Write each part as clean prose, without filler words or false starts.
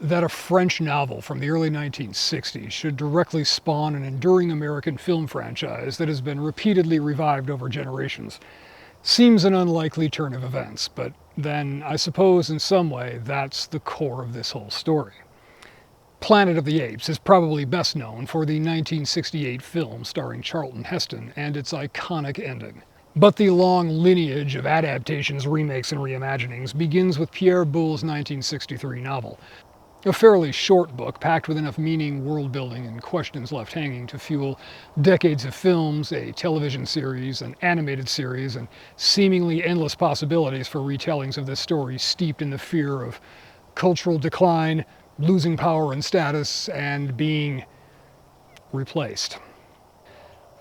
That a French novel from the early 1960s should directly spawn an enduring American film franchise that has been repeatedly revived over generations seems an unlikely turn of events, but then I suppose in some way that's the core of this whole story. Planet of the Apes is probably best known for the 1968 film starring Charlton Heston and its iconic ending. But the long lineage of adaptations, remakes, and reimaginings begins with Pierre Boulle's 1963 novel, a fairly short book packed with enough meaning, world building, and questions left hanging to fuel decades of films, a television series, an animated series, and seemingly endless possibilities for retellings of this story steeped in the fear of cultural decline, losing power and status, and being replaced.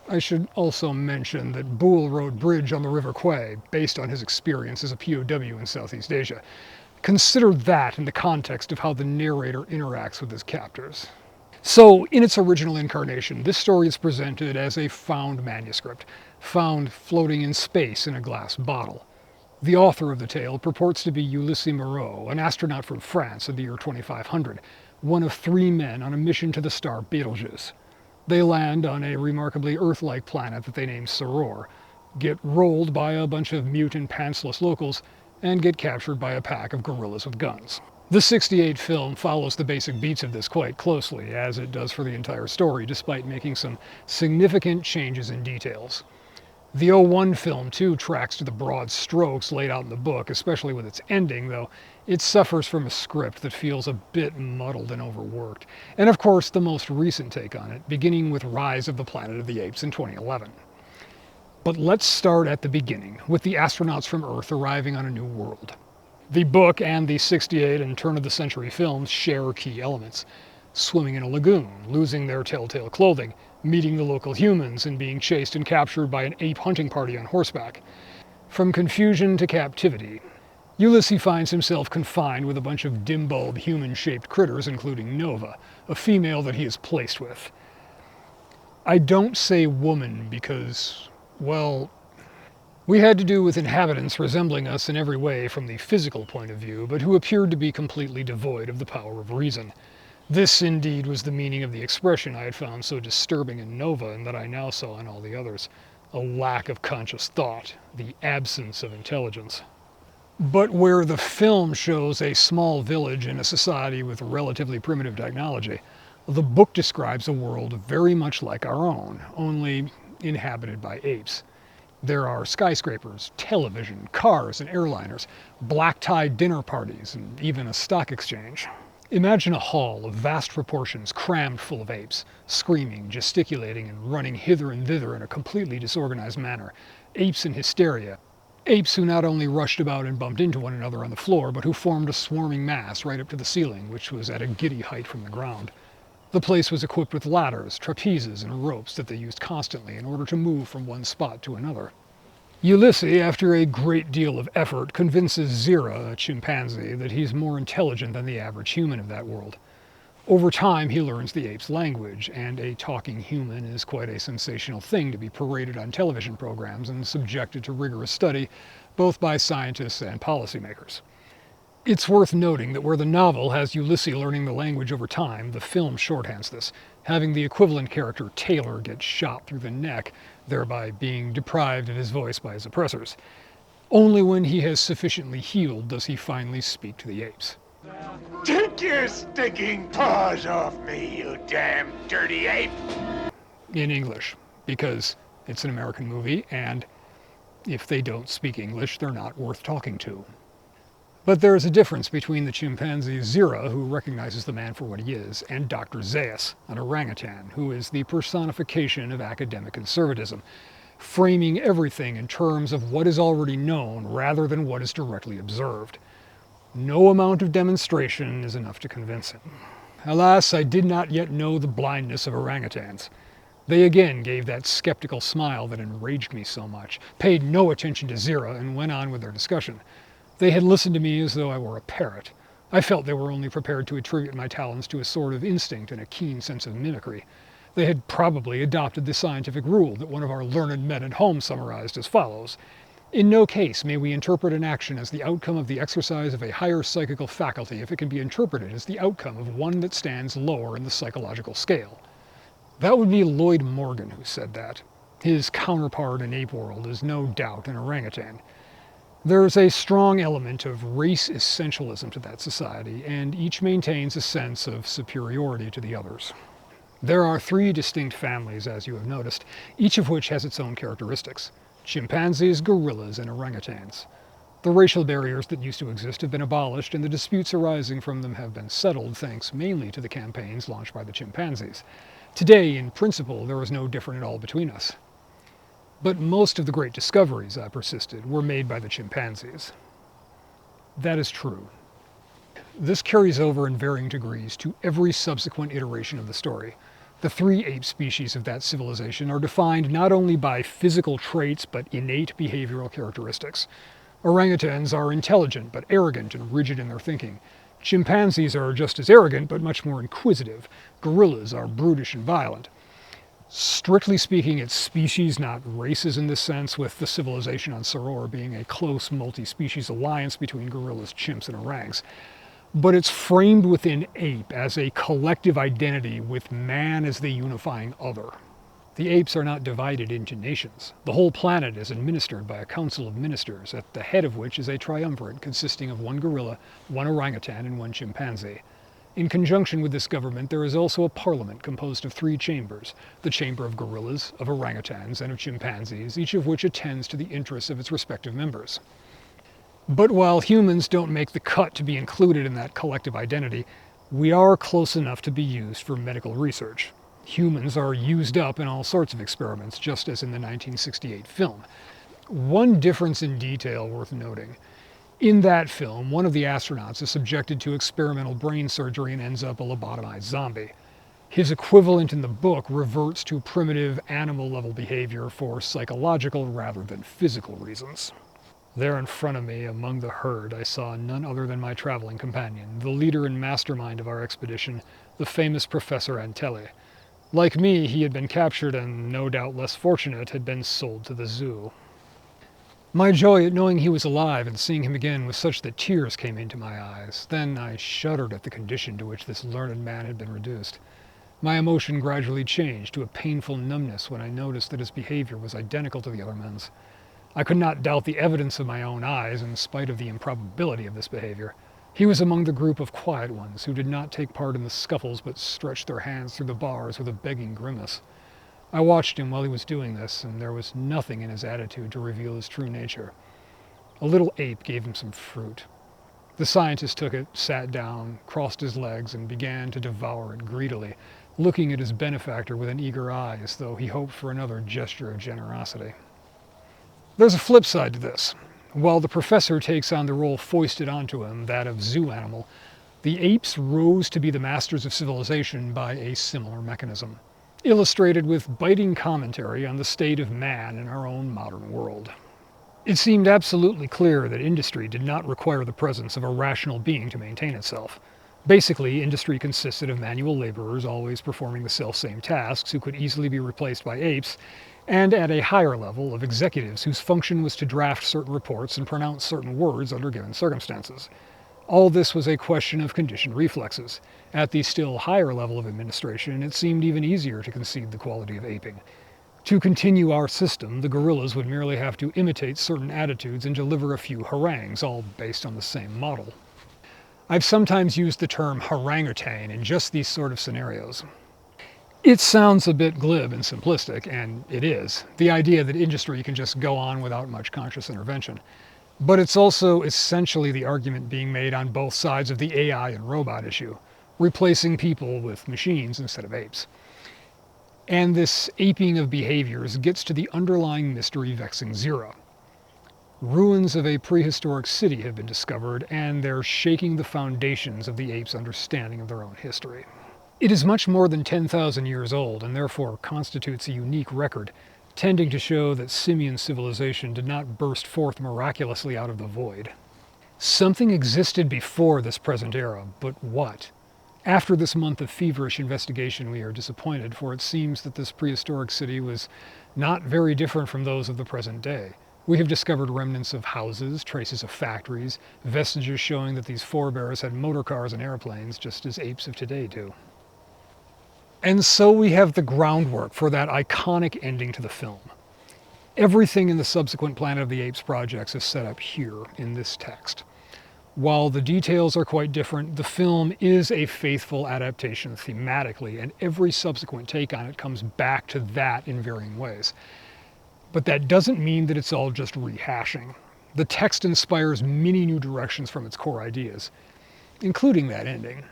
I should also mention that Boulle wrote Bridge on the River Kwai, based on his experience as a POW in Southeast Asia. Consider that in the context of how the narrator interacts with his captors. So, in its original incarnation, this story is presented as a found manuscript, found floating in space in a glass bottle. The author of the tale purports to be Ulysse Moreau, an astronaut from France in the year 2500, one of 3 men on a mission to the star Betelgeuse. They land on a remarkably Earth-like planet that they name Soror, get rolled by a bunch of mute and pantsless locals, and get captured by a pack of guerrillas with guns. The '68 film follows the basic beats of this quite closely, as it does for the entire story, despite making some significant changes in details. The '01 film, too, tracks to the broad strokes laid out in the book, especially with its ending, though it suffers from a script that feels a bit muddled and overworked. And of course, the most recent take on it, beginning with Rise of the Planet of the Apes in 2011. But let's start at the beginning, with the astronauts from Earth arriving on a new world. The book and the '68 and turn-of-the-century films share key elements. Swimming in a lagoon, losing their telltale clothing, meeting the local humans, and being chased and captured by an ape hunting party on horseback. From confusion to captivity, Ulysse finds himself confined with a bunch of dim-bulb human-shaped critters, including Nova, a female that he is placed with. I don't say woman because, well, we had to do with inhabitants resembling us in every way from the physical point of view, but who appeared to be completely devoid of the power of reason. This, indeed, was the meaning of the expression I had found so disturbing in Nova and that I now saw in all the others. A lack of conscious thought, the absence of intelligence. But where the film shows a small village in a society with relatively primitive technology, the book describes a world very much like our own, only inhabited by apes. There are skyscrapers, television, cars and airliners, black-tie dinner parties, and even a stock exchange. Imagine a hall of vast proportions crammed full of apes, screaming, gesticulating, and running hither and thither in a completely disorganized manner. Apes in hysteria. Apes who not only rushed about and bumped into one another on the floor, but who formed a swarming mass right up to the ceiling, which was at a giddy height from the ground. The place was equipped with ladders, trapezes, and ropes that they used constantly in order to move from one spot to another. Ulysse, after a great deal of effort, convinces Zira, a chimpanzee, that he's more intelligent than the average human of that world. Over time, he learns the ape's language, and a talking human is quite a sensational thing to be paraded on television programs and subjected to rigorous study, both by scientists and policymakers. It's worth noting that where the novel has Ulysse learning the language over time, the film shorthands this, having the equivalent character Taylor get shot through the neck, thereby being deprived of his voice by his oppressors. Only when he has sufficiently healed does he finally speak to the apes. Take your stinking paws off me, you damn dirty ape! In English, because it's an American movie, and if they don't speak English, they're not worth talking to. But there is a difference between the chimpanzee Zira, who recognizes the man for what he is, and Dr. Zaius, an orangutan, who is the personification of academic conservatism, framing everything in terms of what is already known rather than what is directly observed. No amount of demonstration is enough to convince him. Alas, I did not yet know the blindness of orangutans. They again gave that skeptical smile that enraged me so much, paid no attention to Zira, and went on with their discussion. They had listened to me as though I were a parrot. I felt they were only prepared to attribute my talents to a sort of instinct and a keen sense of mimicry. They had probably adopted the scientific rule that one of our learned men at home summarized as follows: In no case may we interpret an action as the outcome of the exercise of a higher psychical faculty if it can be interpreted as the outcome of one that stands lower in the psychological scale. That would be Lloyd Morgan who said that. His counterpart in ape world is no doubt an orangutan. There's a strong element of race essentialism to that society, and each maintains a sense of superiority to the others. There are three distinct families, as you have noticed, each of which has its own characteristics: chimpanzees, gorillas, and orangutans. The racial barriers that used to exist have been abolished, and the disputes arising from them have been settled, thanks mainly to the campaigns launched by the chimpanzees. Today, in principle, there is no difference at all between us. But most of the great discoveries, I persisted, were made by the chimpanzees. That is true. This carries over in varying degrees to every subsequent iteration of the story. The three ape species of that civilization are defined not only by physical traits, but innate behavioral characteristics. Orangutans are intelligent, but arrogant and rigid in their thinking. Chimpanzees are just as arrogant, but much more inquisitive. Gorillas are brutish and violent. Strictly speaking, it's species, not races in this sense, with the civilization on Soror being a close multi-species alliance between gorillas, chimps, and orangs. But it's framed within ape as a collective identity with man as the unifying other. The apes are not divided into nations. The whole planet is administered by a council of ministers, at the head of which is a triumvirate consisting of one gorilla, one orangutan, and one chimpanzee. In conjunction with this government, there is also a parliament composed of three chambers: the chamber of gorillas, of orangutans, and of chimpanzees, each of which attends to the interests of its respective members. But while humans don't make the cut to be included in that collective identity, we are close enough to be used for medical research. Humans are used up in all sorts of experiments, just as in the 1968 film. One difference in detail worth noting. In that film, one of the astronauts is subjected to experimental brain surgery and ends up a lobotomized zombie. His equivalent in the book reverts to primitive animal-level behavior for psychological rather than physical reasons. There in front of me, among the herd, I saw none other than my traveling companion, the leader and mastermind of our expedition, the famous Professor Antelli. Like me, he had been captured and, no doubt less fortunate, had been sold to the zoo. My joy at knowing he was alive and seeing him again was such that tears came into my eyes. Then I shuddered at the condition to which this learned man had been reduced. My emotion gradually changed to a painful numbness when I noticed that his behavior was identical to the other men's. I could not doubt the evidence of my own eyes, in spite of the improbability of this behavior. He was among the group of quiet ones who did not take part in the scuffles but stretched their hands through the bars with a begging grimace. I watched him while he was doing this, and there was nothing in his attitude to reveal his true nature. A little ape gave him some fruit. The scientist took it, sat down, crossed his legs, and began to devour it greedily, looking at his benefactor with an eager eye as though he hoped for another gesture of generosity. There's a flip side to this. While the professor takes on the role foisted onto him, that of zoo animal, the apes rose to be the masters of civilization by a similar mechanism, illustrated with biting commentary on the state of man in our own modern world. It seemed absolutely clear that industry did not require the presence of a rational being to maintain itself. Basically, industry consisted of manual laborers always performing the self-same tasks who could easily be replaced by apes, and at a higher level of executives whose function was to draft certain reports and pronounce certain words under given circumstances. All this was a question of conditioned reflexes. At the still higher level of administration, it seemed even easier to concede the quality of aping. To continue our system, the gorillas would merely have to imitate certain attitudes and deliver a few harangues, all based on the same model. I've sometimes used the term harangutan in just these sort of scenarios. It sounds a bit glib and simplistic, and it is, the idea that industry can just go on without much conscious intervention. But it's also essentially the argument being made on both sides of the AI and robot issue, replacing people with machines instead of apes. And this aping of behaviors gets to the underlying mystery vexing zero. Ruins of a prehistoric city have been discovered, and they're shaking the foundations of the apes' understanding of their own history. It is much more than 10,000 years old, and therefore constitutes a unique record, tending to show that simian civilization did not burst forth miraculously out of the void. Something existed before this present era, but what? After this month of feverish investigation, we are disappointed, for it seems that this prehistoric city was not very different from those of the present day, We have discovered remnants of houses, traces of factories, vestiges showing that these forebears had motor cars and airplanes, just as apes of today do. And so we have the groundwork for that iconic ending to the film. Everything in the subsequent Planet of the Apes projects is set up here in this text. While the details are quite different, the film is a faithful adaptation thematically, and every subsequent take on it comes back to that in varying ways. But that doesn't mean that it's all just rehashing. The text inspires many new directions from its core ideas, including that ending.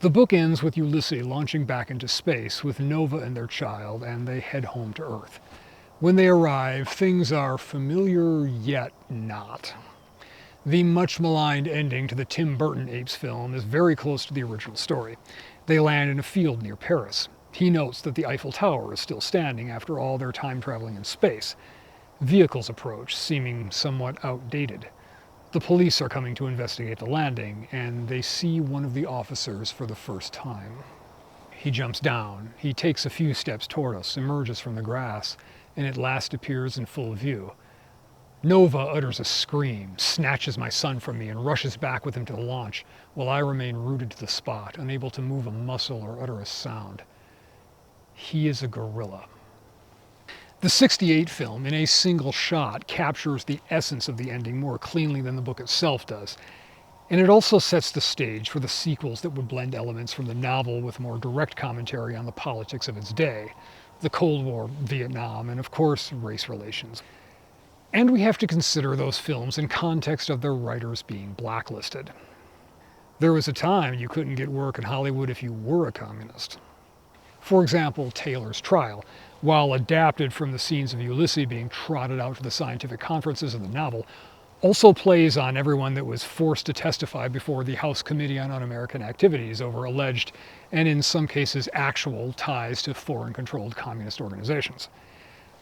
The book ends with Ulysses launching back into space with Nova and their child, and they head home to Earth. When they arrive, things are familiar yet not. The much maligned ending to the Tim Burton Apes film is very close to the original story. They land in a field near Paris. He notes that the Eiffel Tower is still standing after all their time traveling in space. Vehicles approach, seeming somewhat outdated. The police are coming to investigate the landing, and they see one of the officers for the first time. He jumps down. He takes a few steps toward us, emerges from the grass, and at last appears in full view. Nova utters a scream, snatches my son from me, and rushes back with him to the launch, while I remain rooted to the spot, unable to move a muscle or utter a sound. He is a gorilla. The '68 film, in a single shot, captures the essence of the ending more cleanly than the book itself does. And it also sets the stage for the sequels that would blend elements from the novel with more direct commentary on the politics of its day, the Cold War, Vietnam, and of course, race relations. And we have to consider those films in context of their writers being blacklisted. There was a time you couldn't get work in Hollywood if you were a communist. For example, Taylor's Trial, while adapted from the scenes of Ulysses being trotted out to the scientific conferences of the novel, also plays on everyone that was forced to testify before the House Committee on Un-American Activities over alleged, and in some cases actual, ties to foreign-controlled communist organizations.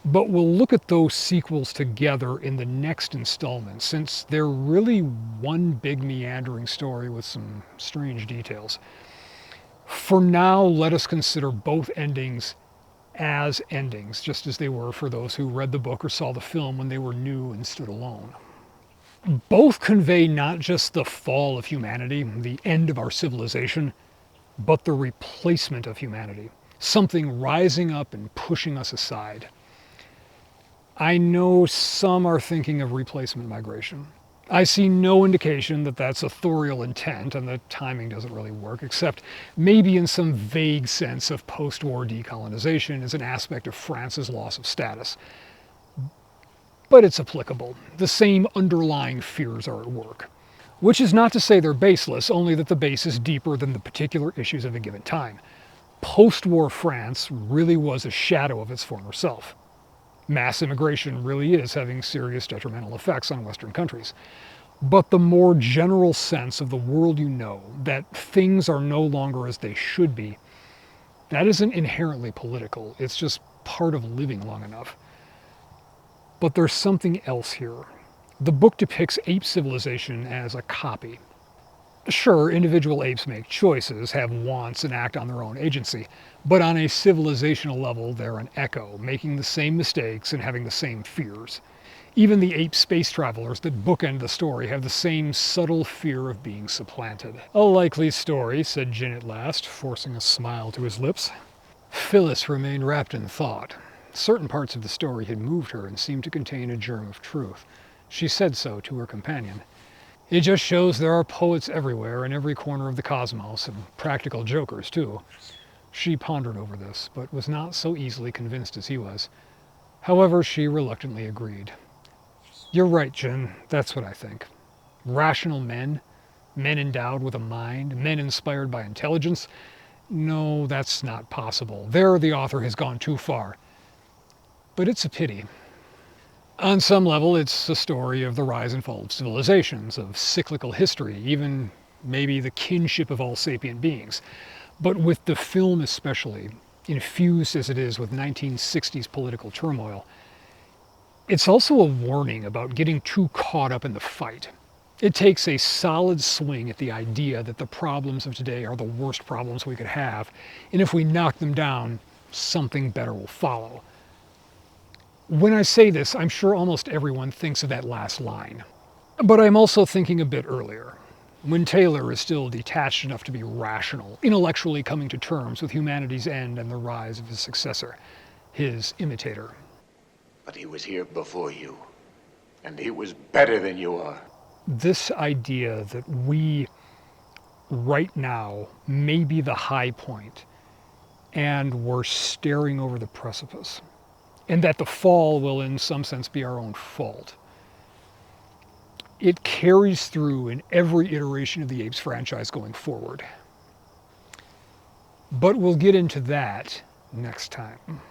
But we'll look at those sequels together in the next installment, since they're really one big meandering story with some strange details. For now, let us consider both endings as endings, just as they were for those who read the book or saw the film when they were new and stood alone. Both convey not just the fall of humanity, the end of our civilization, but the replacement of humanity, something rising up and pushing us aside. I know some are thinking of replacement migration. I see no indication that that's authorial intent, and the timing doesn't really work, except maybe in some vague sense of post-war decolonization as an aspect of France's loss of status. But it's applicable. The same underlying fears are at work. Which is not to say they're baseless, only that the base is deeper than the particular issues of a given time. Post-war France really was a shadow of its former self. Mass immigration really is having serious detrimental effects on Western countries. But the more general sense of the world you know, that things are no longer as they should be, that isn't inherently political. It's just part of living long enough. But there's something else here. The book depicts ape civilization as a copy. Sure, individual apes make choices, have wants, and act on their own agency, but on a civilizational level, they're an echo, making the same mistakes and having the same fears. Even the ape space travelers that bookend the story have the same subtle fear of being supplanted. A likely story, said Jin at last, forcing a smile to his lips. Phyllis remained wrapped in thought. Certain parts of the story had moved her and seemed to contain a germ of truth. She said so to her companion. It just shows there are poets everywhere in every corner of the cosmos, and practical jokers, too. She pondered over this, but was not so easily convinced as he was. However, she reluctantly agreed. You're right, Jin. That's what I think. Rational men, men endowed with a mind, men inspired by intelligence. No, that's not possible. There the author has gone too far. But it's a pity. On some level, it's a story of the rise and fall of civilizations, of cyclical history, even maybe the kinship of all sapient beings. But with the film especially, infused as it is with 1960s political turmoil, it's also a warning about getting too caught up in the fight. It takes a solid swing at the idea that the problems of today are the worst problems we could have, and if we knock them down, something better will follow. When I say this, I'm sure almost everyone thinks of that last line. But I'm also thinking a bit earlier, when Taylor is still detached enough to be rational, intellectually coming to terms with humanity's end and the rise of his successor, his imitator. But he was here before you, and he was better than you are. This idea that we, right now, may be the high point, and we're staring over the precipice, and that the fall will in some sense be our own fault. It carries through in every iteration of the Apes franchise going forward. But we'll get into that next time.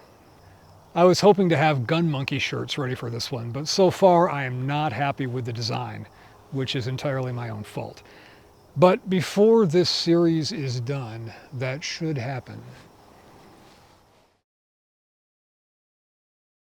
I was hoping to have Gun Monkey shirts ready for this one, but so far I am not happy with the design, which is entirely my own fault. But before this series is done, that should happen.